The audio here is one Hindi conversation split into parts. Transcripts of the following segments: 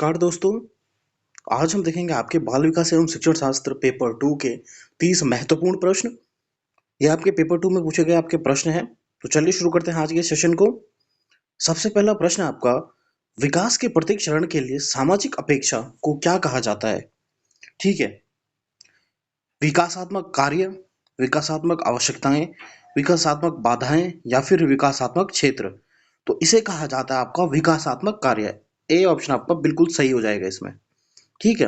नमस्कार दोस्तों। आज हम देखेंगे आपके बाल विकास एवं शिक्षण शास्त्र पेपर 2 के 30 महत्वपूर्ण प्रश्न। ये आपके पेपर 2 में पूछे गए आपके प्रश्न हैं। तो चलिए शुरू करते हैं आज के सेशन को। सबसे पहला प्रश्न आपका, विकास के प्रत्येक चरण के लिए सामाजिक अपेक्षा को क्या कहा जाता है? ठीक है, विकासात्मक कार्य, विकासात्मक आवश्यकताएं, विकासात्मक बाधाएं या फिर विकासात्मक क्षेत्र। तो इसे कहा जाता है आपका विकासात्मक कार्य। ए ऑप्शन आपका बिल्कुल सही हो जाएगा इसमें। ठीक है,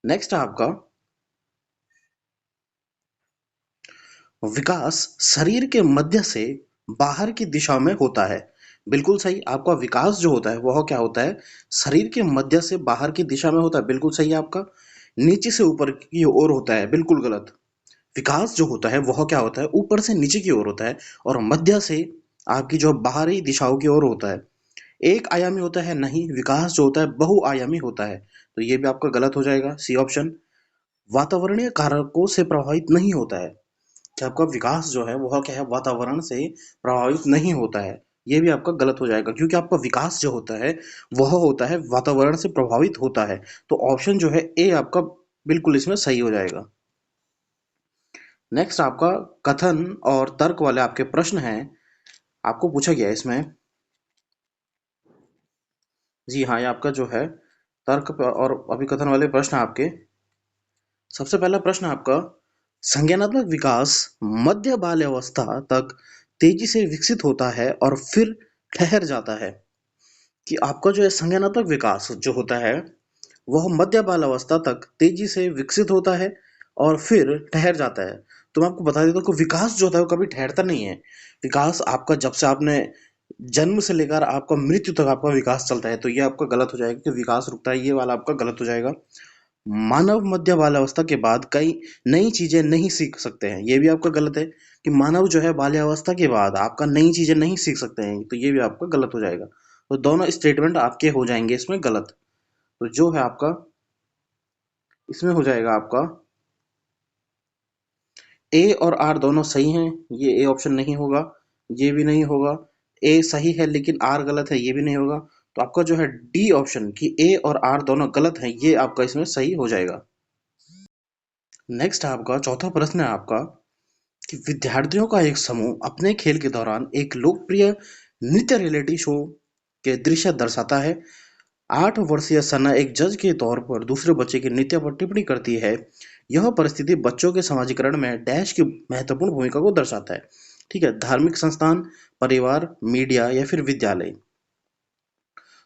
नेक्स्ट है आपका, विकास शरीर के मध्य से बाहर की दिशा में होता है। बिल्कुल सही, आपका विकास जो होता है वह क्या होता है? शरीर के मध्य से बाहर की दिशा में होता है। बिल्कुल सही है आपका। नीचे से ऊपर की ओर होता है। बिल्कुल गलत। विकास जो होता है वह क्या होता है? ऊपर से नीचे की ओर होता है और मध्य से आपकी जो बाहरी दिशाओं की ओर होता है। एक आयामी होता है? नहीं, विकास जो होता है बहुआयामी होता है। तो ये भी आपका गलत हो जाएगा, सी ऑप्शन। वातावरणीय कारकों से प्रभावित नहीं होता है। कि आपका विकास जो है वह क्या है? वातावरण से प्रभावित नहीं होता है। ये भी आपका गलत हो जाएगा क्योंकि आपका विकास जो होता है वह होता है वातावरण से प्रभावित होता है। तो ऑप्शन जो है ए आपका बिल्कुल इसमें सही हो जाएगा। नेक्स्ट आपका कथन और तर्क वाले आपके प्रश्न हैं। आपको पूछा गया है इसमें, जी हाँ, ये आपका जो है और अभिकथन वाले प्रश्न आपके। सबसे पहला प्रश्न आपका, संज्ञानात्मक विकास मध्य बाल्यावस्था तक तेजी से विकसित होता है और फिर ठहर जाता है। कि आपका जो है संज्ञानात्मक विकास जो होता है वह मध्य बाल्यावस्था तक तेजी से विकसित होता है और फिर ठहर जाता है। तो मैं आपको बता देता हूँ कि विकास जो होता है वो कभी ठहरता नहीं है। विकास आपका जब से आपने जन्म से लेकर आपका मृत्यु तक आपका विकास चलता है। तो ये आपका गलत हो जाएगा कि विकास रुकता है, ये वाला आपका गलत हो जाएगा। मानव मध्य बाल्यावस्था के बाद कई नई चीजें नहीं सीख सकते हैं। ये भी आपका गलत है कि मानव जो है बाल्यावस्था के बाद आपका नई चीजें नहीं सीख सकते हैं। तो ये भी आपका गलत हो जाएगा। तो दोनों स्टेटमेंट आपके हो जाएंगे इसमें गलत। तो जो है आपका इसमें हो जाएगा आपका ए और आर दोनों सही हैं। ये ए ऑप्शन नहीं होगा, ये भी नहीं होगा। ए सही है लेकिन आर गलत है, ये भी नहीं होगा। तो आपका जो है डी ऑप्शन कि ए और आर दोनों गलत हैं, ये आपका इसमें सही हो जाएगा। नेक्स्ट आपका चौथा प्रश्न है आपका कि विद्यार्थियों का एक समूह अपने खेल के दौरान एक लोकप्रिय नृत्य रियलिटी शो के दृश्य दर्शाता है। 8 वर्षीय सना एक जज के तौर पर दूसरे बच्चे के नृत्य पर टिप्पणी करती है। यह परिस्थिति बच्चों के समाजीकरण में डैश की महत्वपूर्ण भूमिका को दर्शाता है। ठीक है, धार्मिक संस्थान, परिवार, मीडिया या फिर विद्यालय।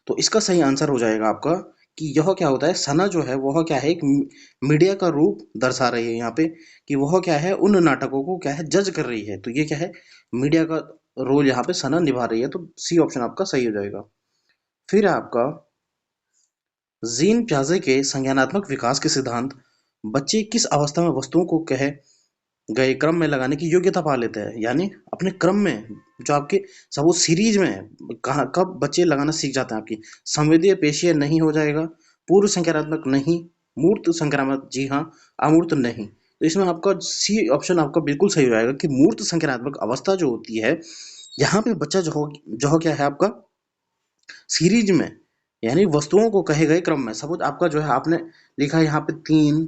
तो इसका सही आंसर हो जाएगा आपका कि यह क्या होता है, सना जो है वह क्या है, एक मीडिया का रूप दर्शा रही है यहाँ पे। कि वह क्या है, उन नाटकों को क्या है, जज कर रही है। तो ये क्या है, मीडिया का रोल यहाँ पे सना निभा रही है। तो सी ऑप्शन आपका सही हो जाएगा। फिर आपका जीन प्याजे के संज्ञानात्मक विकास के सिद्धांत, बच्चे किस अवस्था में वस्तुओं को कहे गए क्रम में लगाने की योग्यता पा लेते हैं। यानी अपने क्रम में, जो आपके सब वो सीरीज में है, कहाँ कब बच्चे लगाना सीख जाते हैं। आपकी संवेदीय पेशीय नहीं हो जाएगा, पूर्व संज्ञानात्मक नहीं, मूर्त संक्रामक जी हाँ, अमूर्त नहीं। तो इसमें आपका सी ऑप्शन आपका बिल्कुल सही हो जाएगा कि मूर्त संज्ञानात्मक अवस्था जो होती है, यहाँ पे बच्चा जो हो क्या है आपका सीरीज में, यानी वस्तुओं को कहे गए क्रम में। सपोज आपका जो है आपने लिखा है यहाँ पे 3,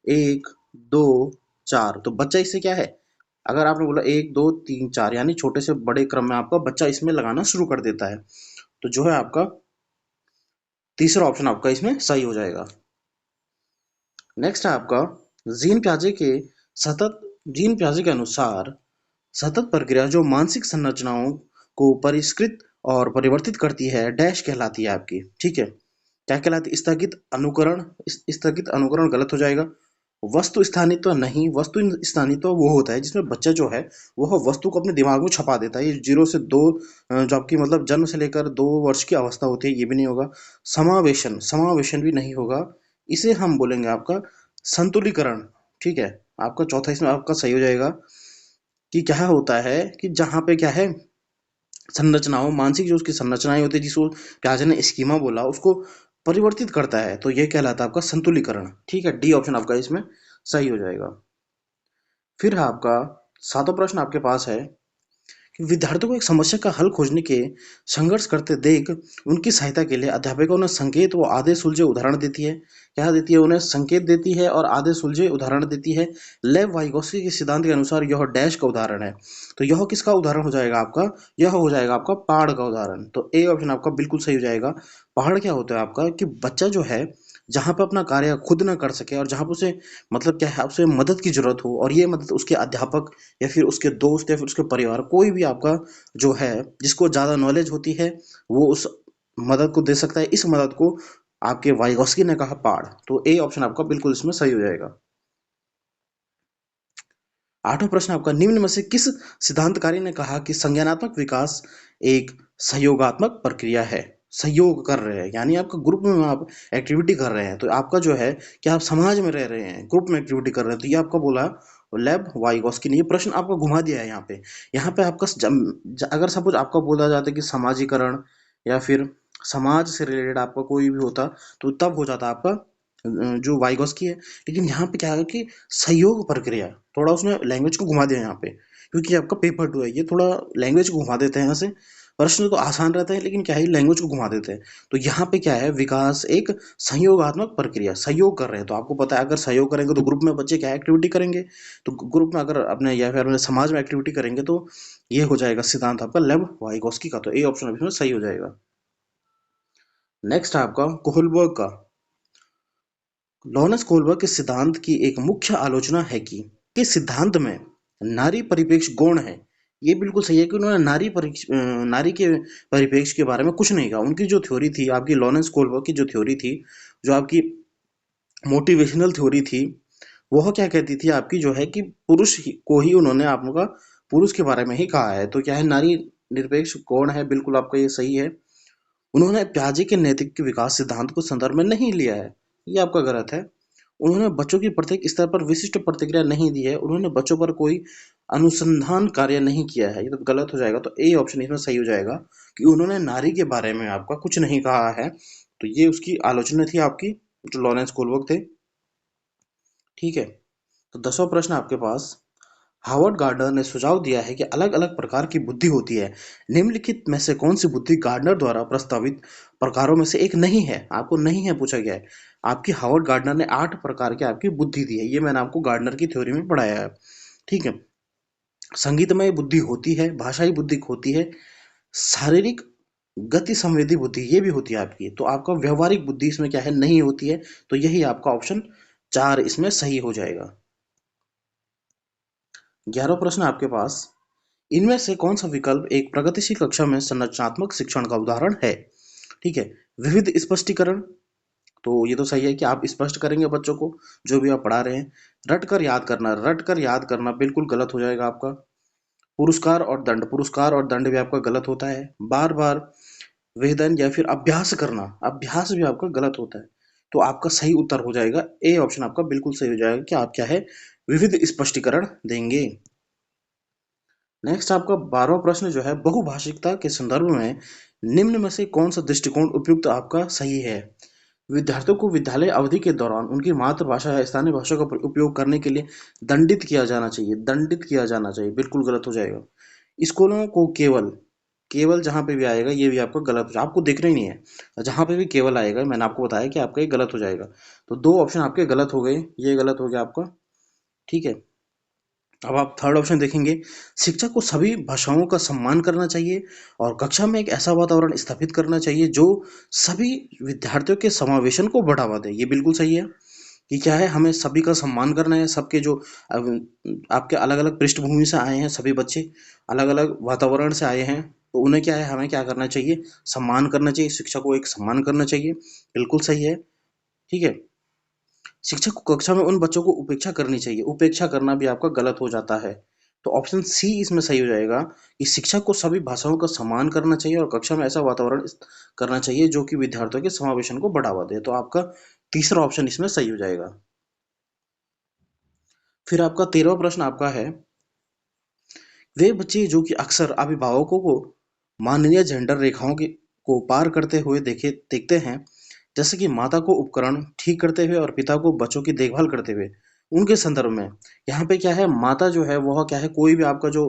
1, 2, 4। तो बच्चा इससे क्या है, अगर आपने बोला 1, 2, 3, 4 यानी छोटे से बड़े क्रम में आपका बच्चा इसमें लगाना शुरू कर देता है। तो जो है आपका तीसरा ऑप्शन आपका इसमें सही हो जाएगा। नेक्स्ट है आपका जीन प्याजे के सतत जीन प्याजे के अनुसार सतत प्रक्रिया जो मानसिक संरचनाओं को परिष्कृत और परिवर्तित करती है डैश कहलाती है आपकी। ठीक है, क्या कहलाती है? स्थगित अनुकरण। स्थगित अनुकरण गलत हो जाएगा। वस्तु स्थानित्व नहीं, वस्तु स्थानित्व वो होता है जिसमें बच्चा जो है वह वस्तु को अपने दिमाग में छपा देता है। ये 0 से 2 जो आपकी मतलब जन्म से लेकर 2 वर्ष की अवस्था होती है, ये भी नहीं होगा। समावेशन, समावेशन भी नहीं होगा। इसे हम बोलेंगे आपका संतुलीकरण। ठीक है, आपका चौथा इसमें आपका सही हो जाएगा। कि क्या होता है कि जहाँ पे क्या है, संरचनाओं मानसिक जो उसकी संरचनाएं होती है, जिसको प्याजे ने स्कीमा बोला, उसको परिवर्तित करता है। तो ये कहलाता है आपका संतुलीकरण। ठीक है, डी ऑप्शन आपका इसमें सही हो जाएगा। फिर है आपका सातवां प्रश्न आपके पास है विद्यार्थियों को एक समस्या का हल खोजने के संघर्ष करते देख उनकी सहायता के लिए अध्यापिका उन्हें संकेत व आधे सुलझे उदाहरण देती है। क्या देती है? उन्हें संकेत देती है और आधे सुलझे उदाहरण देती है। लेव वाइगोस्की के सिद्धांत के अनुसार यह डैश का उदाहरण है। तो यह किसका उदाहरण हो जाएगा आपका? यह हो जाएगा आपका पहाड़ का उदाहरण। तो ए ऑप्शन आपका बिल्कुल सही हो जाएगा। पहाड़ क्या होता है आपका कि बच्चा जो है जहाँ पे अपना कार्य खुद ना कर सके और जहाँ पे उसे मतलब क्या है उसे मदद की जरूरत हो और ये मदद उसके अध्यापक या फिर उसके दोस्त या फिर उसके परिवार कोई भी आपका जो है जिसको ज़्यादा नॉलेज होती है वो उस मदद को दे सकता है। इस मदद को आपके वाइगोस्की ने कहा पहाड़। तो ए ऑप्शन आपका बिल्कुल इसमें सही हो जाएगा। आठवां प्रश्न आपका, निम्न में से किस सिद्धांतकारी ने कहा कि संज्ञानात्मक विकास एक सहयोगात्मक प्रक्रिया है? सहयोग कर रहे हैं यानी आपका ग्रुप में आप एक्टिविटी कर रहे हैं। तो आपका जो है कि आप समाज में रह रहे हैं, ग्रुप में एक्टिविटी कर रहे हैं। तो ये आपका बोला लेब वाइगोस्की ने। ये प्रश्न आपका घुमा दिया है यहाँ पे। यहाँ पे आपका अगर सपोज आपका बोला जाता है कि समाजीकरण या फिर समाज से रिलेटेड आपका कोई भी होता तो तब हो जाता आपका जो वाइगोस्की है। लेकिन यहाँ पे क्या है कि सहयोग प्रक्रिया, थोड़ा उसने लैंग्वेज को घुमा दिया यहाँ पे क्योंकि आपका पेपर टू है। ये थोड़ा लैंग्वेज को घुमा देते हैं यहाँ से। प्रश्न तो आसान रहता है लेकिन क्या है लैंग्वेज को घुमा देते हैं। तो यहाँ पे क्या है, विकास एक सहयोगात्मक प्रक्रिया, सहयोग कर रहे हैं। तो आपको पता है अगर सहयोग करेंगे तो ग्रुप में बच्चे क्या एक्टिविटी करेंगे। तो ग्रुप में अगर अपने या फिर अपने समाज में एक्टिविटी करेंगे तो ये हो जाएगा सिद्धांत आपका लेब वाइगोस्की का। तो ए ऑप्शन अभी सही हो जाएगा। नेक्स्ट आपका कोहलबर्ग का। लॉरेंस कोहलबर्ग के सिद्धांत की एक मुख्य आलोचना है कि किस सिद्धांत में नारी परिप्रेक्ष्य गौण है। ये बिल्कुल सही है कि उन्होंने नारी के परिप्रेक्ष्य के बारे में कुछ नहीं कहा। उनकी जो थ्योरी थी आपकी, लॉरेंस कोहलबर्ग की जो थ्योरी थी, जो आपकी मोटिवेशनल थ्योरी थी, वह क्या कहती थी आपकी जो है कि को ही उन्होंने आपका पुरुष के बारे में ही कहा है। तो क्या है, नारी निरपेक्ष कौन है, बिल्कुल आपका ये सही है। उन्होंने प्याजे के नैतिक विकास सिद्धांत को संदर्भ में नहीं लिया है, ये आपका गलत है। उन्होंने बच्चों की प्रत्येक स्तर पर विशिष्ट प्रतिक्रिया नहीं दी है। उन्होंने बच्चों पर कोई अनुसंधान कार्य नहीं किया है, ये तो गलत हो जाएगा। तो ए ऑप्शन इसमें सही हो जाएगा कि उन्होंने नारी के बारे में आपका कुछ नहीं कहा है। तो ये उसकी आलोचना थी आपकी, जो लॉरेंस कोलबर्ग थे। ठीक है। तो 10वां प्रश्न आपके पास, हार्वर्ड गार्डनर ने सुझाव दिया है कि अलग अलग प्रकार की बुद्धि होती है। निम्नलिखित में से कौन सी बुद्धि गार्डनर द्वारा प्रस्तावित प्रकारों में से एक नहीं है? आपको नहीं है पूछा गया है। आपकी हार्वर्ड गार्डनर ने 8 प्रकार की आपकी बुद्धि दी है। ये मैंने आपको गार्डनर की थ्योरी में पढ़ाया है। ठीक है। संगीतमय बुद्धि होती है, भाषाई बुद्धि होती है, शारीरिक गति संवेदी बुद्धि ये भी होती है आपकी। तो आपका व्यवहारिक बुद्धि इसमें क्या है, नहीं होती है। तो यही आपका ऑप्शन 4 इसमें सही हो जाएगा। 11वां प्रश्न आपके पास, इनमें से कौन सा विकल्प एक प्रगतिशील कक्षा में संरचनात्मक शिक्षण का उदाहरण है? ठीक है। विविध स्पष्टीकरण, तो ये तो सही है कि आप स्पष्ट करेंगे बच्चों को जो भी आप पढ़ा रहे हैं। रट कर याद करना बिल्कुल गलत हो जाएगा आपका। पुरस्कार और दंड भी आपका गलत होता है। बार बार वेदन या फिर अभ्यास करना, अभ्यास भी आपका गलत होता है। तो आपका सही उत्तर हो जाएगा ए ऑप्शन आपका बिल्कुल सही हो जाएगा कि आप क्या है, विविध स्पष्टीकरण देंगे। नेक्स्ट आपका 12वां प्रश्न जो है, बहुभाषिकता के संदर्भ में निम्न में से कौन सा दृष्टिकोण उपयुक्त आपका सही है? विद्यार्थियों को विद्यालय अवधि के दौरान उनकी मातृभाषा या स्थानीय भाषा का उपयोग करने के लिए दंडित किया जाना चाहिए। दंडित किया जाना चाहिए बिल्कुल गलत हो जाएगा। स्कूलों को केवल केवल जहाँ पे भी आएगा ये भी आपका गलत हो जाएगा, आपको देखना ही नहीं है। जहाँ पे भी केवल आएगा मैंने आपको बताया कि आपका ये गलत हो जाएगा। तो 2 ऑप्शन आपके गलत हो गए, ये गलत हो गया आपका। ठीक है। अब आप थर्ड ऑप्शन देखेंगे, शिक्षक को सभी भाषाओं का सम्मान करना चाहिए और कक्षा में एक ऐसा वातावरण स्थापित करना चाहिए जो सभी विद्यार्थियों के समावेशन को बढ़ावा दे। ये बिल्कुल सही है कि क्या है, हमें सभी का सम्मान करना है। सबके जो आपके अलग अलग पृष्ठभूमि से आए हैं, सभी बच्चे अलग अलग वातावरण से आए हैं, तो उन्हें क्या है, हमें क्या करना चाहिए, सम्मान करना चाहिए। शिक्षक को एक सम्मान करना चाहिए, बिल्कुल सही है। ठीक है। शिक्षक को कक्षा में उन बच्चों को उपेक्षा करनी चाहिए, उपेक्षा करना भी आपका गलत हो जाता है। तो ऑप्शन सी इसमें सही हो जाएगा कि शिक्षक को सभी भाषाओं का सम्मान करना चाहिए और कक्षा में ऐसा वातावरण करना चाहिए जो कि विद्यार्थियों के समावेशन को बढ़ावा दे। तो आपका तीसरा ऑप्शन इसमें सही हो जाएगा। फिर आपका 13वां प्रश्न आपका है, वे बच्चे जो कि अक्सर अभिभावकों को मानवीय जेंडर रेखाओं की को पार करते हुए देखते हैं, जैसे कि माता को उपकरण ठीक करते हुए और पिता को बच्चों की देखभाल करते हुए, उनके संदर्भ में यहाँ पे क्या है, माता जो है वह क्या है, कोई भी आपका जो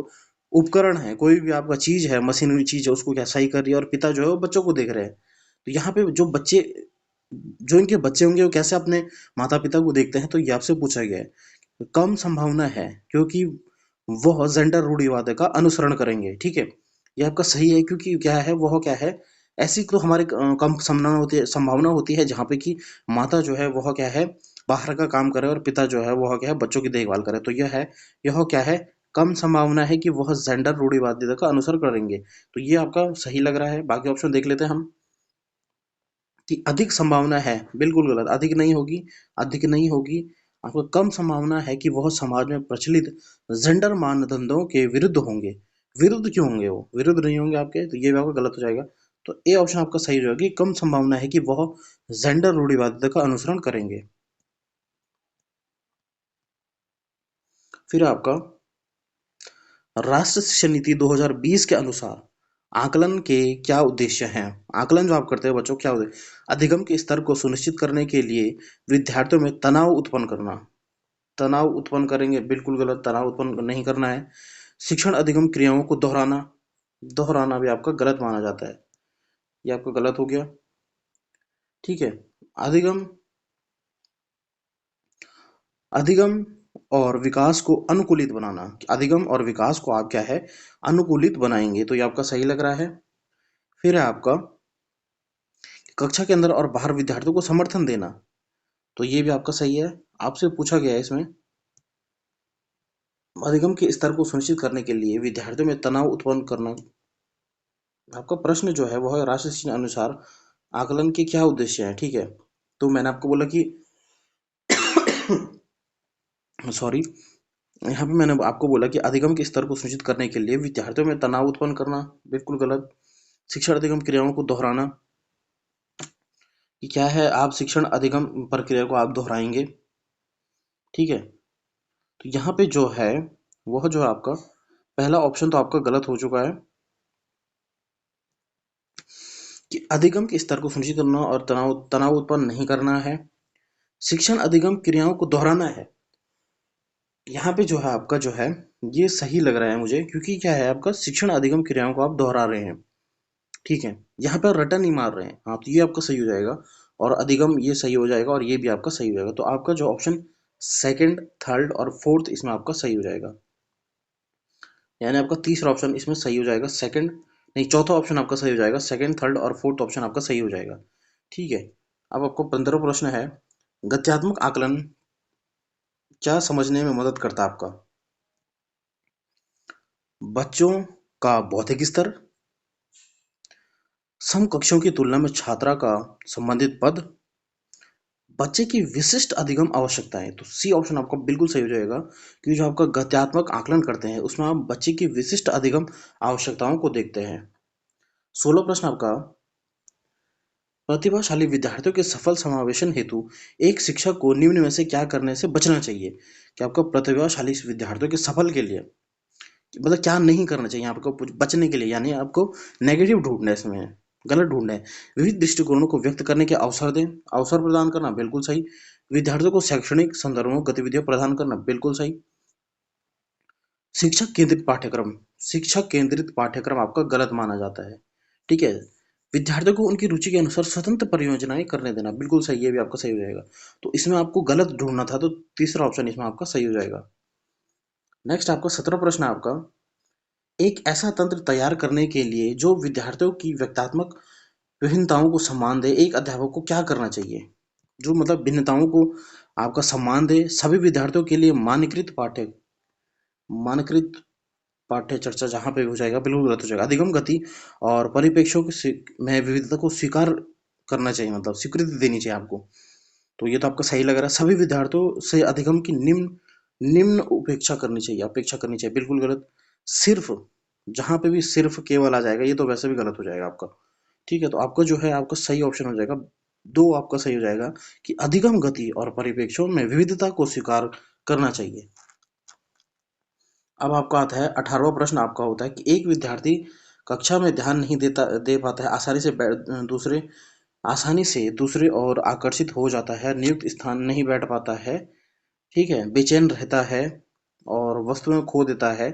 उपकरण है, कोई भी आपका चीज है, मशीनरी चीज है, उसको क्या सही कर रही है, और पिता जो है वो बच्चों को देख रहे हैं। तो यहाँ पे जो इनके बच्चे होंगे वो कैसे अपने माता पिता को देखते हैं, तो ये आपसे पूछा गया है। कम संभावना है क्योंकि वह जेंडर रूढ़िवाद का अनुसरण करेंगे, ठीक है। ये आपका सही है, क्योंकि क्या है, वह क्या है, ऐसी तो हमारे कम संभावना होती है जहाँ पे कि माता जो है वह क्या है, बाहर का काम करे, और पिता जो है वह क्या है, बच्चों की देखभाल करे। तो यह क्या है, कम संभावना है कि वह जेंडर रूढ़िवादिता का अनुसरण करेंगे। तो ये आपका सही लग रहा है। बाकी ऑप्शन देख लेते हैं हम, कि अधिक संभावना है, बिल्कुल गलत, अधिक नहीं होगी, अधिक नहीं होगी। आपको कम संभावना है कि वह समाज में प्रचलित जेंडर मानदंडों के विरुद्ध होंगे। विरुद्ध क्यों होंगे, वो विरुद्ध नहीं होंगे आपके, तो ये भी आपका गलत हो जाएगा। तो ए ऑप्शन आपका सही हो जाएगा कि कम संभावना है कि वह जेंडर रूढ़िवादिता का अनुसरण करेंगे। फिर आपका राष्ट्रीय शिक्षा नीति 2020 के अनुसार आकलन के क्या उद्देश्य हैं। आकलन जो आप करते हो बच्चों, क्या उद्देश्य, अधिगम के स्तर को सुनिश्चित करने के लिए विद्यार्थियों में तनाव उत्पन्न करना। तनाव उत्पन्न करेंगे, बिल्कुल गलत, तनाव उत्पन्न नहीं करना है। शिक्षण अधिगम क्रियाओं को दोहराना, दोहराना भी आपका गलत माना जाता है, ये आपका गलत हो गया, ठीक है। अधिगम अधिगम और विकास को अनुकूलित बनाना, अधिगम और विकास को आप क्या है, अनुकूलित बनाएंगे, तो ये आपका सही लग रहा है। फिर है आपका कक्षा के अंदर और बाहर विद्यार्थियों को समर्थन देना, तो ये भी आपका सही है। आपसे पूछा गया है इसमें, अधिगम के स्तर को सुनिश्चित करने के लिए विद्यार्थियों में तनाव उत्पन्न करना। आपका प्रश्न जो है वह राष्ट्रीय शिक्षा अनुसार आकलन के क्या उद्देश्य हैं, ठीक है। तो मैंने आपको बोला कि सॉरी, यहाँ पे मैंने आपको बोला कि अधिगम के स्तर को सुनिश्चित करने के लिए विद्यार्थियों में तनाव उत्पन्न करना, बिल्कुल गलत। शिक्षण अधिगम क्रियाओं को दोहराना, कि क्या है, आप शिक्षण अधिगम प्रक्रिया को आप दोहराएंगे, ठीक है। तो यहाँ पे जो है वह जो है आपका पहला ऑप्शन तो आपका गलत हो चुका है, कि अधिगम के स्तर को सुनिश्चित करना और तनाव तनाव उत्पन्न नहीं करना है। शिक्षण अधिगम क्रियाओं को दोहराना है, यहाँ पे जो है आपका जो है ये सही लग रहा है मुझे, क्योंकि क्या है, आपका शिक्षण अधिगम क्रियाओं को आप दोहरा रहे हैं, ठीक है। यहाँ पे रटन नहीं मार रहे हैं, हाँ, तो ये आपका सही हो जाएगा। और अधिगम ये सही हो जाएगा, और ये भी आपका सही हो जाएगा। तो आपका जो ऑप्शन सेकंड, थर्ड और फोर्थ इसमें आपका सही हो जाएगा, यानी आपका तीसरा ऑप्शन इसमें सही हो जाएगा, सेकंड नहीं, चौथा ऑप्शन आपका सही हो जाएगा, सेकंड, थर्ड और फोर्थ ऑप्शन आपका सही हो जाएगा, ठीक है। अब आपको 15 प्रश्न है, गत्यात्मक आकलन क्या समझने में मदद करता है आपका। बच्चों का बौद्धिक स्तर, समकक्षों की तुलना में छात्रा का संबंधित पद, बच्चे की विशिष्ट अधिगम आवश्यकताएं। तो सी ऑप्शन आपका बिल्कुल सही हो जाएगा, क्योंकि जो आपका गत्यात्मक आकलन करते हैं उसमें आप बच्चे की विशिष्ट अधिगम आवश्यकताओं को देखते हैं। 16 प्रश्न आपका, प्रतिभाशाली विद्यार्थियों के सफल समावेशन हेतु एक शिक्षक को निम्न में से क्या करने से बचना चाहिए। कि आपका प्रतिभाशाली विद्यार्थियों के सफल के लिए मतलब क्या नहीं करना चाहिए आपको बचने के लिए, यानी आपको नेगेटिव ढूंढना है इसमें, गलत ढूंढना है। विविध दृष्टिकोणों को व्यक्त करने के अवसर दें, अवसर प्रदान करना, बिल्कुल सही। विद्यार्थियों को शैक्षणिक संदर्भों गतिविधियां प्रदान करना, बिल्कुल सही। शिक्षक केंद्रित पाठ्यक्रम, शिक्षक केंद्रित पाठ्यक्रम आपका गलत माना जाता है, ठीक है। विद्यार्थियों को उनकी रुचि के अनुसार स्वतंत्र परियोजनाएं करने देना, बिल्कुल सही, ये भी आपका सही हो जाएगा। तो इसमें आपको गलत ढूंढना था, तो तीसरा ऑप्शन इसमें आपका सही हो जाएगा। नेक्स्ट आपका 17 प्रश्न है आपका, एक ऐसा तंत्र तैयार करने के लिए जो विद्यार्थियों की व्यक्तात्मक विभिन्नताओं को सम्मान दे, एक अध्यापक को क्या करना चाहिए। जो मतलब भिन्नताओं को आपका सम्मान दे, सभी विद्यार्थियों के लिए मानकृत पाठ्य चर्चा जहाँ पे हो जाएगा, बिल्कुल गलत हो जाएगा। अधिगम गति और परिप्रेक्ष्यों की में विविधता को स्वीकार करना चाहिए, मतलब स्वीकृति देनी चाहिए आपको। तो ये तो आपका सही लग रहा है, सभी विद्यार्थियों से अधिगम की निम्न निम्न उपेक्षा करनी चाहिए, अपेक्षा करनी चाहिए, बिल्कुल गलत। सिर्फ, जहाँ पे भी सिर्फ केवल आ जाएगा ये तो वैसे भी गलत हो जाएगा आपका, ठीक है। तो आपका जो है आपका सही ऑप्शन हो जाएगा, दो आपका सही हो जाएगा, कि अधिगम गति और परिप्रेक्ष्यों में विविधता को स्वीकार करना चाहिए। अब आपका आता है 18वां प्रश्न, आपका होता है कि एक विद्यार्थी कक्षा में ध्यान नहीं दे पाता है, आसानी से दूसरे और आकर्षित हो जाता है, नियुक्त स्थान नहीं बैठ पाता है, ठीक है, बेचैन रहता है और वस्तुएं खो देता है,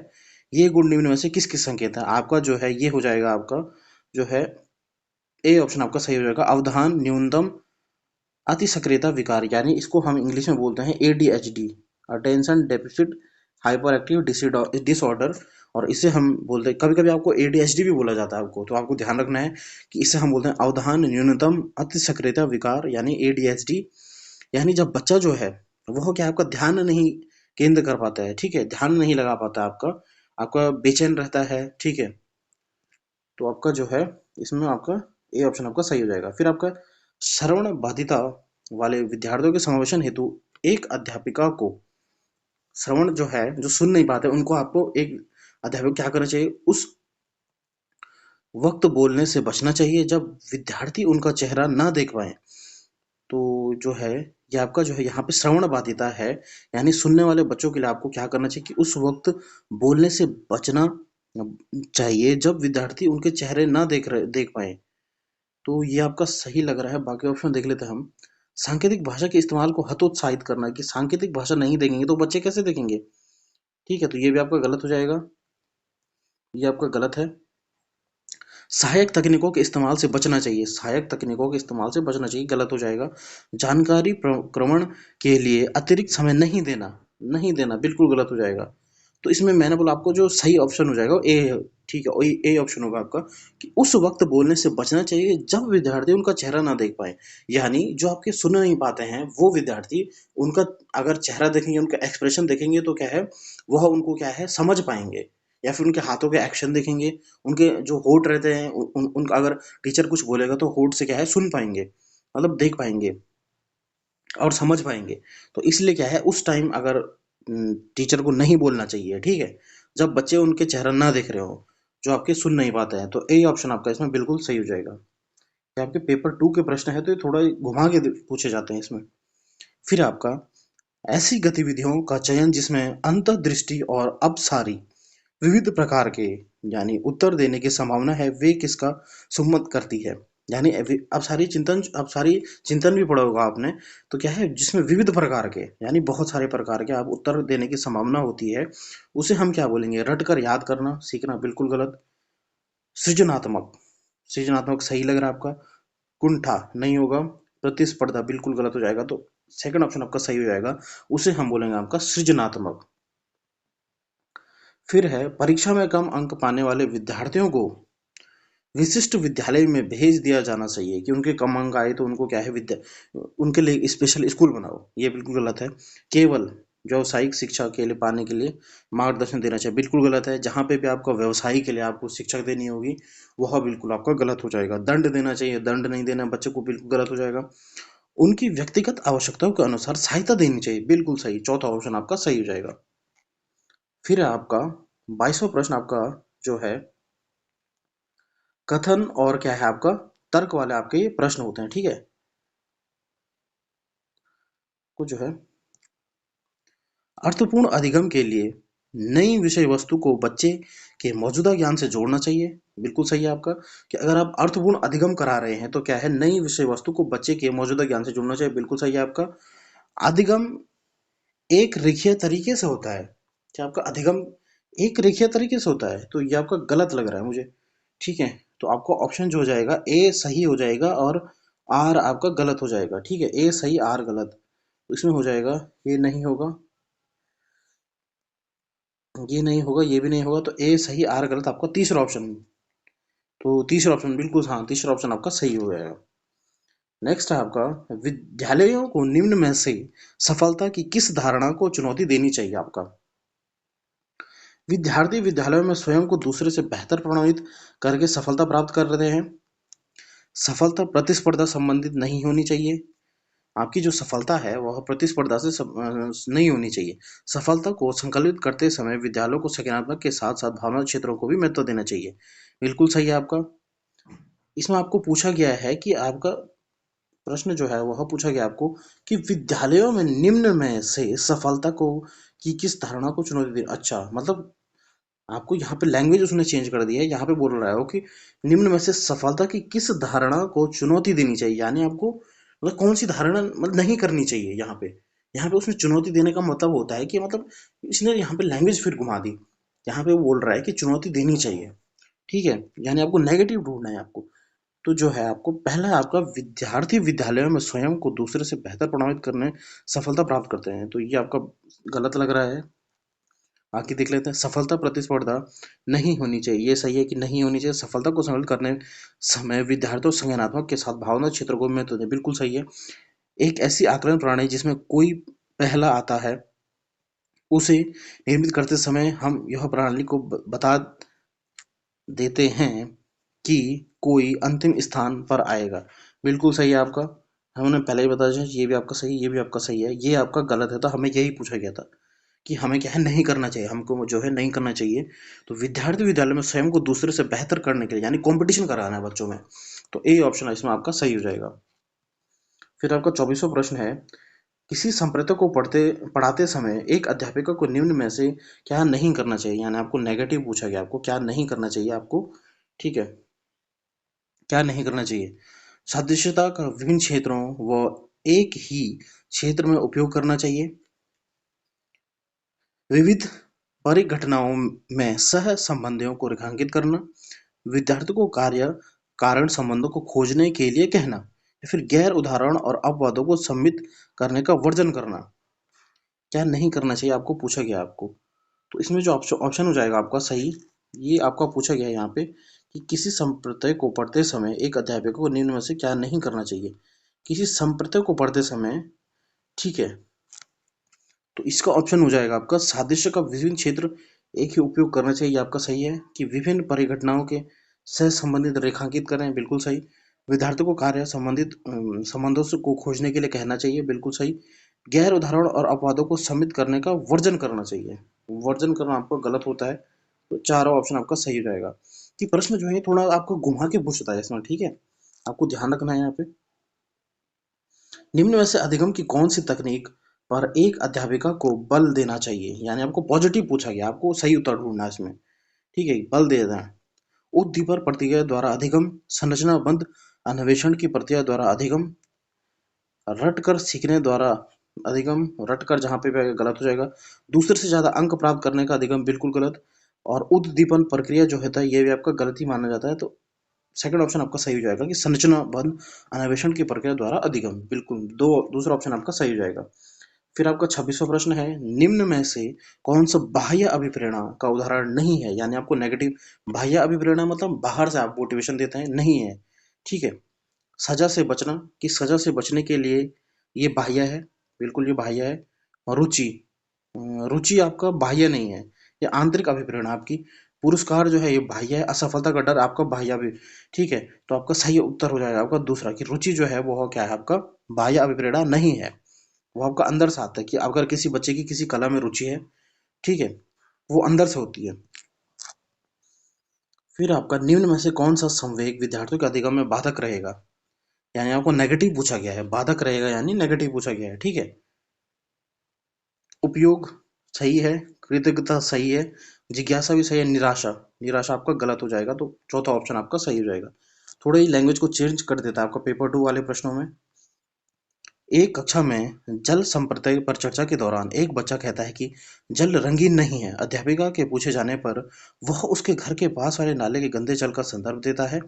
ये गुण निम्न में से किसके संकेत है? आपका जो है ये हो जाएगा आपका जो है ए ऑप्शन आपका सही हो जाएगा। अवधान न्यूनतम अति सक्रियता विकार, यानी इसको हम इंग्लिश में बोलते हैं ADHD, attention deficit hyper active disorder. और इसे हम बोलते हैं, कभी कभी आपको एडीएचडी भी बोला जाता है आपको, तो आपको ध्यान रखना है कि इसे हम बोलते हैं अवधान न्यूनतम अति सक्रियता विकार यानी एडीएचडी। यानी जब बच्चा जो है वो क्या आपका ध्यान नहीं केंद्र कर पाता है, ठीक है, ध्यान नहीं लगा पाता आपका, आपका बेचैन रहता है, ठीक है। तो आपका जो है इसमें आपका ए ऑप्शन आपका सही हो जाएगा। फिर आपका श्रवण बाधिता वाले विद्यार्थियों के समावेशन हेतु एक अध्यापिका को, श्रवण जो है जो सुन नहीं पाते उनको आपको एक अध्यापक क्या करना चाहिए, उस वक्त बोलने से बचना चाहिए जब विद्यार्थी उनका चेहरा ना देख पाए। तो जो है ये आपका जो है यहाँ पे श्रवण बाधिता है, यानी सुनने वाले बच्चों के लिए आपको क्या करना चाहिए कि उस वक्त बोलने से बचना चाहिए जब विद्यार्थी उनके चेहरे ना देख पाए। तो ये आपका सही लग रहा है। बाकी ऑप्शन देख लेते हैं हम। सांकेतिक भाषा के इस्तेमाल को हतोत्साहित करना, कि सांकेतिक भाषा नहीं देखेंगे तो बच्चे कैसे देखेंगे, ठीक है, तो ये भी आपका गलत हो जाएगा, ये आपका गलत है। सहायक तकनीकों के इस्तेमाल से बचना चाहिए, सहायक तकनीकों के इस्तेमाल से बचना चाहिए, गलत हो जाएगा। जानकारी प्रक्रमण के लिए अतिरिक्त समय नहीं देना, नहीं देना बिल्कुल गलत हो जाएगा। तो इसमें मैंने बोला आपको जो सही ऑप्शन हो जाएगा वो ए है, ठीक है, ए ऑप्शन होगा आपका कि उस वक्त बोलने से बचना चाहिए जब विद्यार्थी उनका चेहरा ना देख पाए। यानी जो आपके सुन नहीं पाते हैं वो विद्यार्थी, उनका अगर चेहरा देखेंगे, उनका एक्सप्रेशन देखेंगे तो क्या है, वह उनको क्या है समझ पाएंगे, या फिर उनके हाथों के एक्शन देखेंगे, उनके जो होठ रहते हैं उनका अगर टीचर कुछ बोलेगा तो होठ से क्या है सुन पाएंगे, मतलब देख पाएंगे और समझ पाएंगे। तो इसलिए क्या है उस टाइम अगर टीचर को नहीं बोलना चाहिए, ठीक है, जब बच्चे उनके चेहरा ना देख रहे हो, जो आपके सुन नहीं पाते हैं। तो ए ऑप्शन आपका इसमें बिल्कुल सही हो जाएगा। ये आपके पेपर 2 के प्रश्न है तो ये थोड़ा घुमा के पूछे जाते हैं इसमें। फिर आपका ऐसी गतिविधियों का चयन जिसमें अंतर्दृष्टि और अपसारी विविध प्रकार के यानी उत्तर देने की संभावना है, वे किसका सुमत करती है। यानी अब सारी चिंतन भी पढ़ा होगा आपने। तो क्या है जिसमें विविध प्रकार के यानी बहुत सारे प्रकार के आप उत्तर देने की संभावना होती है, उसे हम क्या बोलेंगे, रट कर याद करना सीखना, बिल्कुल गलत। सृजनात्मक, सृजनात्मक सही लग रहा है आपका। कुंठा नहीं होगा। प्रतिस्पर्धा बिल्कुल गलत हो जाएगा। तो सेकंड ऑप्शन आपका सही हो जाएगा, उसे हम बोलेंगे आपका सृजनात्मक। फिर है परीक्षा में कम अंक पाने वाले विद्यार्थियों को विशिष्ट विद्यालय में भेज दिया जाना चाहिए, कि उनके कम अंक आए तो उनको क्या है विद्या उनके लिए स्पेशल स्कूल बनाओ, ये बिल्कुल गलत है। केवल व्यावसायिक शिक्षा के लिए पाने के लिए मार्गदर्शन देना चाहिए, बिल्कुल गलत है। जहाँ पे भी आपको व्यवसाय के लिए आपको शिक्षा देनी होगी वह बिल्कुल आपका गलत हो जाएगा। दंड देना चाहिए, दंड नहीं देना बच्चे को, बिल्कुल गलत हो जाएगा। उनकी व्यक्तिगत आवश्यकताओं के अनुसार सहायता देनी चाहिए, बिल्कुल सही, चौथा ऑप्शन आपका सही हो जाएगा। फिर है आपका 22वां प्रश्न आपका जो है कथन और क्या है आपका तर्क वाले आपके ये प्रश्न होते हैं, ठीक है। कुछ जो है अर्थपूर्ण अधिगम के लिए नई विषय वस्तु को बच्चे के मौजूदा ज्ञान से जोड़ना चाहिए, बिल्कुल सही है आपका। कि अगर आप अर्थपूर्ण अधिगम करा रहे हैं तो क्या है नई विषय वस्तु को बच्चे के मौजूदा ज्ञान से जोड़ना चाहिए, बिल्कुल सही है आपका। अधिगम एक रेखीय तरीके से होता है, क्या आपका अधिगम एक रेखीय तरीके से होता है, तो ये आपका गलत लग रहा है मुझे, ठीक है। तो आपको ऑप्शन जो हो जाएगा ए सही हो जाएगा और आर आपका गलत हो जाएगा, ठीक है, ए सही आर गलत, तो इसमें हो जाएगा, ये नहीं होगा, ये नहीं होगा, ये भी नहीं होगा, तो ए सही आर गलत आपका तीसरा ऑप्शन। तो तीसरा ऑप्शन बिल्कुल, हाँ तीसरा ऑप्शन आपका सही हो जाएगा। नेक्स्ट है आपका विद्यालयों को निम्न में से सफलता की किस धारणा को चुनौती देनी चाहिए आपका। विद्यार्थी विद्यालयों में स्वयं को दूसरे से बेहतर प्रमाणित करके सफलता प्राप्त कर रहे हैं। सफलता प्रतिस्पर्धा संबंधित नहीं होनी चाहिए, आपकी जो सफलता है वह प्रतिस्पर्धा से नहीं होनी चाहिए। सफलता को संकलित करते समय विद्यालयों को सकारात्मक के साथ साथ भावनात्मक क्षेत्रों को भी महत्व देना चाहिए, बिल्कुल सही है आपका। इसमें आपको पूछा गया है कि आपका प्रश्न जो है वह पूछा गया आपको कि विद्यालयों में निम्न में से सफलता को की किस धारणा को चुनौती दे, अच्छा मतलब आपको यहाँ पे लैंग्वेज उसने चेंज कर दी है, यहाँ पे बोल रहा है वो कि निम्न में से सफलता की किस धारणा को चुनौती देनी चाहिए, यानी आपको मतलब कौन सी धारणा मतलब नहीं करनी चाहिए। यहाँ पे उसने चुनौती देने का मतलब होता है कि मतलब इसने यहाँ पे लैंग्वेज फिर घुमा दी यहाँ पे वो बोल रहा है कि चुनौती देनी चाहिए। ठीक है, यानी आपको नेगेटिव ढूंढना है आपको। तो जो है आपको पहला आपका विद्यार्थी विद्यालयों में स्वयं को दूसरे से बेहतर प्रभावित करने सफलता प्राप्त करते हैं, तो ये आपका गलत लग रहा है। आगे देख लेते हैं, सफलता प्रतिस्पर्धा नहीं होनी चाहिए, ये सही है कि नहीं होनी चाहिए। सफलता को संगठित करने समय विद्यार्थियों संज्ञानात्मक के साथ भावना क्षेत्र को महत्व दें, बिल्कुल सही है। एक ऐसी आकलन प्रणाली जिसमें कोई पहला आता है उसे निर्मित करते समय हम यह प्रणाली को बता देते हैं कि कोई अंतिम स्थान पर आएगा, बिल्कुल सही है आपका। हमने पहले ही बताया, ये भी आपका सही, ये भी आपका सही है, ये आपका गलत है। तो हमें यही पूछा गया था कि हमें क्या है नहीं करना चाहिए, हमको जो है नहीं करना चाहिए। तो विद्यार्थी विद्यालय में स्वयं को दूसरे से बेहतर करने के लिए यानी कंपटीशन कराना है बच्चों में, तो ए ऑप्शन है इसमें आपका सही हो जाएगा। फिर आपका 24वां प्रश्न है, किसी संप्रदाय को पढ़ाते समय एक अध्यापिका को निम्न में से क्या नहीं करना चाहिए, यानी आपको नेगेटिव पूछा गया, आपको क्या नहीं करना चाहिए आपको। ठीक है, क्या नहीं करना चाहिए। सदस्यता का विभिन्न क्षेत्रों व एक ही क्षेत्र में उपयोग करना चाहिए। विविध परिघटनाओं में सह संबंधियों को रेखांकित करना। विद्यार्थी को कार्य कारण संबंधों को खोजने के लिए कहना, या फिर गैर उदाहरण और अपवादों को सम्मिलित करने का वर्जन करना। क्या नहीं करना चाहिए आपको पूछा गया आपको। तो इसमें जो ऑप्शन हो जाएगा आपका सही, ये आपका पूछा गया है यहाँ पे कि किसी संप्रदाय को पढ़ते समय एक अध्यापक को निम्न में से क्या नहीं करना चाहिए। किसी संप्रदाय को पढ़ते समय, ठीक है, तो इसका ऑप्शन हो जाएगा आपका सादृश्य का विभिन्न क्षेत्र एक ही उपयोग करना चाहिए, आपका सही है। कि विभिन्न परिघटनाओं के सह संबंधित रेखांकित करें, बिल्कुल सही। विद्यार्थी को कार्य संबंधित संबंधों से को खोजने के लिए कहना चाहिए, बिल्कुल सही। गैर उदाहरण और अपवादों को सम्मिलित करने का वर्जन करना चाहिए, वर्जन करना आपका गलत होता है। तो चारों ऑप्शन आपका सही हो जाएगा। कि प्रश्न जो है थोड़ा आपको घुमा के पूछता है इसमें, ठीक है, आपको ध्यान रखना है यहाँ पे। निम्न में से अधिगम की कौन सी तकनीक पर एक अध्यापिका को बल देना चाहिए, यानी आपको पॉजिटिव पूछा गया, आपको सही उत्तर ढूंढना है इसमें। ठीक है, बल दे देना। उद्दीपन प्रक्रिया द्वारा अधिगम, संरचनाबद्ध अन्वेषण की प्रक्रिया द्वारा अधिगम, रट कर सीखने द्वारा अधिगम, रट कर जहाँ पे भी गलत हो जाएगा। दूसरे से ज्यादा अंक प्राप्त करने का अधिगम, बिल्कुल गलत। और उद्दीपन प्रक्रिया जो होता है ये भी आपका गलत ही माना जाता है, तो सेकंड ऑप्शन आपका सही हो जाएगा कि संरचनाबद्ध अन्वेषण की प्रक्रिया द्वारा अधिगम, बिल्कुल दो, दूसरा ऑप्शन आपका सही हो जाएगा। फिर आपका 26वां प्रश्न है, निम्न में से कौन सा बाह्य अभिप्रेरणा का उदाहरण नहीं है, यानी आपको नेगेटिव। बाह्य अभिप्रेरणा मतलब बाहर से आप मोटिवेशन देते हैं, नहीं है। ठीक है, सजा से बचना, कि सजा से बचने के लिए ये बाह्य है, बिल्कुल ये बाह्य है। और रुचि, रुचि आपका बाह्य नहीं है, ये आंतरिक अभिप्रेरणा आपकी। पुरस्कार जो है ये बाह्य है, असफलता का डर आपका बाह्य भी। ठीक है, तो आपका सही उत्तर हो जाएगा आपका दूसरा, कि रुचि जो है वो क्या है आपका बाह्य अभिप्रेरणा नहीं है, वो आपका अंदर से आता है। कि अगर किसी बच्चे की किसी कला में रुचि है, ठीक है, वो अंदर से होती है। फिर आपका निम्न में से कौन सा संवेग विद्यार्थियों के अधिगम में बाधक रहेगा, यानी आपको नेगेटिव पूछा गया है, बाधक रहेगा यानी नेगेटिव पूछा गया है। ठीक है, उपयोग सही है, कृतज्ञता सही है, जिज्ञासा भी सही है, निराशा, निराशा आपका गलत हो जाएगा, तो चौथा ऑप्शन आपका सही हो जाएगा। थोड़ा ही लैंग्वेज को चेंज कर देता है आपका पेपर 2 वाले प्रश्नों में। एक कक्षा में जल संप्रदाय पर चर्चा के दौरान एक बच्चा कहता है कि जल रंगीन नहीं है। अध्यापिका के पूछे जाने पर वह उसके घर के पास वाले नाले के गंदे जल का संदर्भ देता है।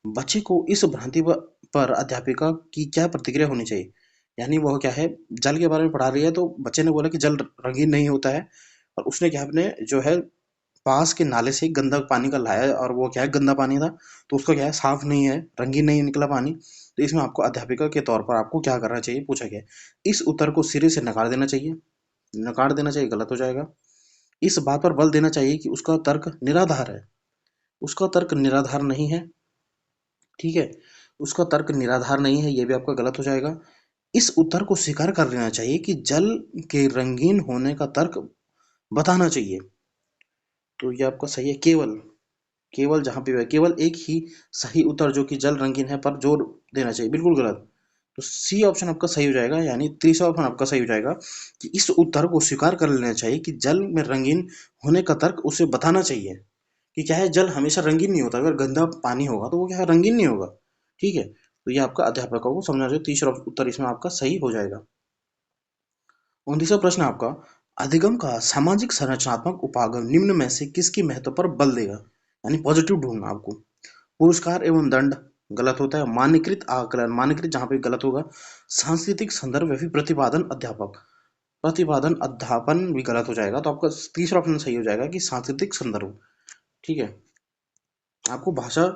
बच्चे को इस भ्रांति पर अध्यापिका की क्या प्रतिक्रिया होनी चाहिए, यानी वह क्या है जल के बारे में पढ़ा रही है, तो बच्चे ने बोला कि जल रंगीन नहीं होता है, और उसने क्या अपने जो है पास के नाले से गंदा पानी का लाया, और वो क्या है गंदा पानी था, तो उसका क्या है साफ नहीं है, रंगीन नहीं निकला पानी। तो इसमें आपको अध्यापिका के तौर पर आपको क्या करना चाहिए पूछा गया है। इस उत्तर को सिरे से नकार देना चाहिए, नकार देना चाहिए, गलत हो जाएगा। इस बात पर बल देना चाहिए कि उसका तर्क निराधार है, उसका तर्क निराधार नहीं है। ठीक है, उसका तर्क निराधार नहीं है, ये भी आपका गलत हो जाएगा। इस उत्तर को स्वीकार कर लेना चाहिए कि जल के रंगीन होने का तर्क बताना चाहिए, तो ये आपका सही है। केवल, केवल जहाँ पे केवल एक ही सही उत्तर जो कि जल रंगीन है पर जोर देना चाहिए, बिल्कुल गलत। तो सी ऑप्शन आपका सही हो जाएगा, यानी तीसरा ऑप्शन आपका सही हो जाएगा कि इस उत्तर को स्वीकार कर लेना चाहिए कि जल में रंगीन होने का तर्क उसे बताना चाहिए। कि क्या है जल हमेशा रंगीन नहीं होता, अगर गंदा पानी होगा तो वो क्या है रंगीन नहीं होगा। ठीक है, तो ये आपका अध्यापकों को समझना चाहिए, तीसरा उत्तर इसमें आपका सही हो जाएगा। 29वां प्रश्न आपका, अधिगम का सामाजिक संरचनात्मक उपागम निम्न में से किसकी महत्व पर बल देगा? यानी पॉजिटिव ढूंढना आपको। पुरस्कार एवं दंड गलत होता है। मानकीकृत आकलन, मानकीकृत जहां पे गलत होगा। सांस्कृतिक संदर्भ या फिर प्रतिपादन अध्यापक, प्रतिपादन अध्यापन भी गलत हो जाएगा, तो आपका तीसरा ऑप्शन सही हो जाएगा कि सांस्कृतिक संदर्भ। ठीक है। आपको भाषा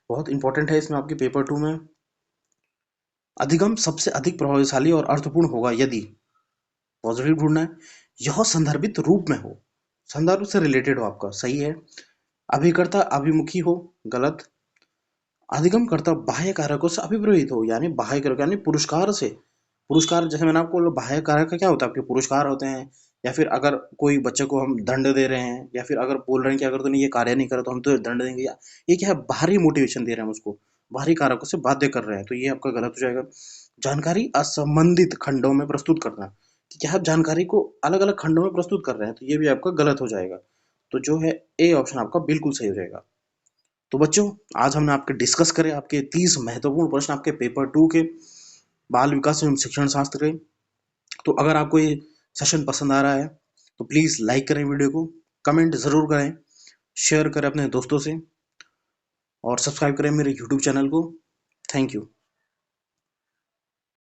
बहुत इंपॉर्टेंट है इसमें, आपके पेपर 2 में। अधिगम सबसे अधिक प्रभावशाली और अर्थपूर्ण होगा यदि, पॉजिटिव ढूंढना है, यह संदर्भित रूप में हो, संदर्भ से रिलेटेड हो, आपका सही है। अभिकर्ता अभिमुखी हो, गलत। अधिगम कर्ता बाह्य कारकों से अभिप्रेरित हो, यानी बाह्य कारक यानी पुरस्कार से। पुरस्कार जैसे मैंने आपको बोला, बाह्य कारक का क्या होता है, आपके पुरस्कार होते हैं, या फिर अगर कोई बच्चे को हम दंड दे रहे हैं, या फिर अगर बोल रहे हैं कि अगर तूने ये कार्य नहीं करा तो हम तुझे दंड देंगे, या ये क्या है, बाहरी मोटिवेशन दे रहे हैं हम उसको, बाहरी कारकों से बाध्य कर रहे हैं, तो ये आपका गलत हो जाएगा। जानकारी असंबंधित खंडों में प्रस्तुत करना, कि क्या आप जानकारी को अलग अलग खंडों में प्रस्तुत कर रहे हैं, तो ये भी आपका गलत हो जाएगा। तो जो है ए ऑप्शन आपका बिल्कुल सही हो जाएगा। तो बच्चों, आज हमने आपके डिस्कस करे आपके 30 महत्वपूर्ण प्रश्न आपके पेपर 2 के बाल विकास एवं शिक्षण शास्त्र के। तो अगर आपको ये सेशन पसंद आ रहा है तो प्लीज़ लाइक करें वीडियो को, कमेंट ज़रूर करें, शेयर करें अपने दोस्तों से, और सब्सक्राइब करें मेरे यूट्यूब चैनल को। Thank you.